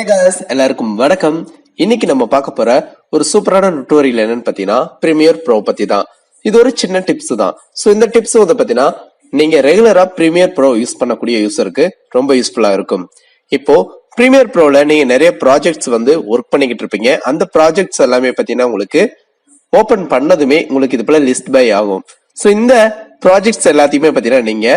guys, எல்லாருக்கும் வணக்கம். இன்னைக்கு நம்ம பார்க்க போற ஒரு சூப்பரான டுட்டோரியல் என்னன்னு பாத்தீங்கன்னா Premiere Pro பத்தி தான். இது ஒரு சின்ன டிப்ஸ் தான். சோ இந்த டிப்ஸ் வந்து பாத்தீங்கன்னா நீங்க ரெகுலரா Premiere Pro யூஸ் பண்ணக்கூடிய யூசருக்கு ரொம்ப யூஸ்ஃபுல்லா இருக்கும். இப்போ Premiere Proல நீங்க நிறைய ப்ராஜெக்ட்ஸ் வந்து ஒர்க் பண்ணிக்கிட்டு இருப்பீங்க. அந்த ப்ராஜெக்ட்ஸ் எல்லாமே பாத்தீங்கன்னா உங்களுக்கு ஓபன் பண்ணதுமே உங்களுக்கு இது போல லிஸ்ட் பை ஆகும். சோ இந்த ப்ராஜெக்ட்ஸ் எல்லாத்தையுமே பாத்தீங்கன்னா நீங்க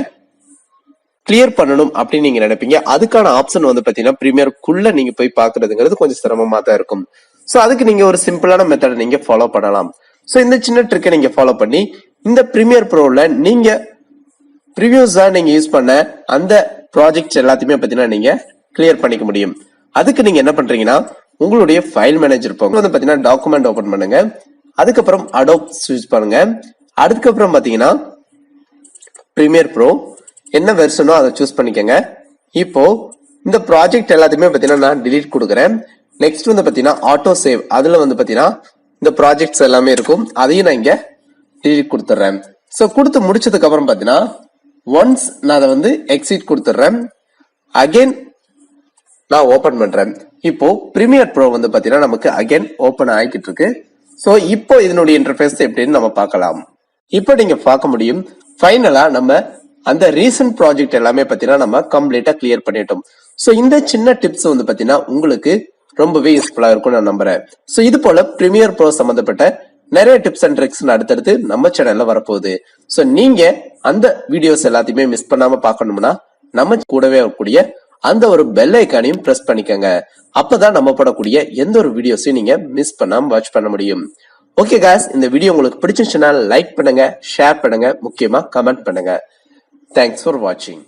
கிளியர் பண்ணணும் அப்படின்னு நீங்க நினைப்பீங்க. அதுக்கான ஆப்ஷன் வந்து பாத்தீங்கன்னா பிரீமியருக்குள்ள நீங்க போய் பாக்குறதுங்கிறது கொஞ்சம் சிரமமா தான் இருக்கும். சோ அதுக்கு நீங்க ஒரு சிம்பிளான மெத்தட் நீங்க ஃபாலோ பண்ணலாம். சோ இந்த சின்ன ட்ரிக்கை நீங்க ஃபாலோ பண்ணி இந்த Premiere Proல நீங்க ப்ரிவியூஸா நீங்க யூஸ் பண்ண அந்த ப்ராஜெக்ட்ஸ் எல்லாத்தையுமே பாத்தீங்கன்னா நீங்க கிளியர் பண்ணிக்க முடியும். அதுக்கு நீங்க என்ன பண்றீங்கன்னா உங்களுடைய ஃபைல் மேனேஜர் போங்க, வந்து பாத்தீங்கன்னா டாக்குமெண்ட் ஓபன் பண்ணுங்க, அதுக்கப்புறம் Adobe சூஸ் பண்ணுங்க, அதுக்கப்புறம் பாத்தீங்கன்னா Premiere Pro என்ன வெர்ஷனோ அதை சூஸ் பண்ணிக்கங்க. இப்போ இந்த ப்ராஜெக்ட் எல்லாத்தையுமே பாத்தீங்கன்னா நான் delete கொடுக்குறேன். நெக்ஸ்ட் வந்து பாத்தீங்கன்னா ஆட்டோ சேவ், அதுல வந்து பாத்தீங்கன்னா இந்த ப்ராஜெக்ட்ஸ் எல்லாமே இருக்கும், அதையும் நான் இங்க delete கொடுத்துறேன். சோ கொடுத்து முடிச்சதுக்கு அப்புறம் பாத்தீங்கன்னா ஒன்ஸ் நான் அதை வந்து எக்ஸிட் கொடுத்துறேன், அகைன் நான் ஓபன் பண்றேன். இப்போ Premiere Pro வந்து பாத்தீங்கன்னா நமக்கு அகைன் ஓபன் ஆகிட்டு இருக்கு. சோ இப்போ இதனுடைய இன்டர்ஃபேஸ் எப்படின்னு நம்ம பார்க்கலாம். இப்போ நீங்க பார்க்க முடியும் ஃபைனலா நம்ம அந்த ரீசன்ட் ப்ராஜெக்ட் எல்லாமே பாத்தீங்கன்னா நம்ம கம்ப்ளீட்டா கிளியர் பண்ணிட்டோம். சோ இந்த சின்ன டிப்ஸ் வந்து பாத்தீங்கன்னா உங்களுக்கு ரொம்பவே யூஸ்ஃபுல்லா இருக்கும் நான் நம்புறேன். சோ இது போல Premiere Pro சம்பந்தப்பட்ட நிறைய டிப்ஸ் அண்ட் ட்ரிக்ஸ் அடுத்தடுத்து நம்ம சேனல்ல வரப்போகுது. சோ நீங்க அந்த வீடியோஸ் எல்லாத்தையுமே மிஸ் பண்ணாம பார்க்கணும்னா நம்ம கூடவே வரக்கூடிய அந்த ஒரு பெல் ஐக்கானையும் பிரஸ் பண்ணிக்கங்க. அப்பதான் நம்ம போடக்கூடிய எந்த ஒரு வீடியோஸையும் நீங்க மிஸ் பண்ணாம வாட்ச் பண்ண முடியும். ஓகே guys, இந்த வீடியோ உங்களுக்கு பிடிச்சிருந்துச்சுன்னா லைக் பண்ணுங்க, ஷேர் பண்ணுங்க, முக்கியமா கமெண்ட் பண்ணுங்க. Thanks for watching.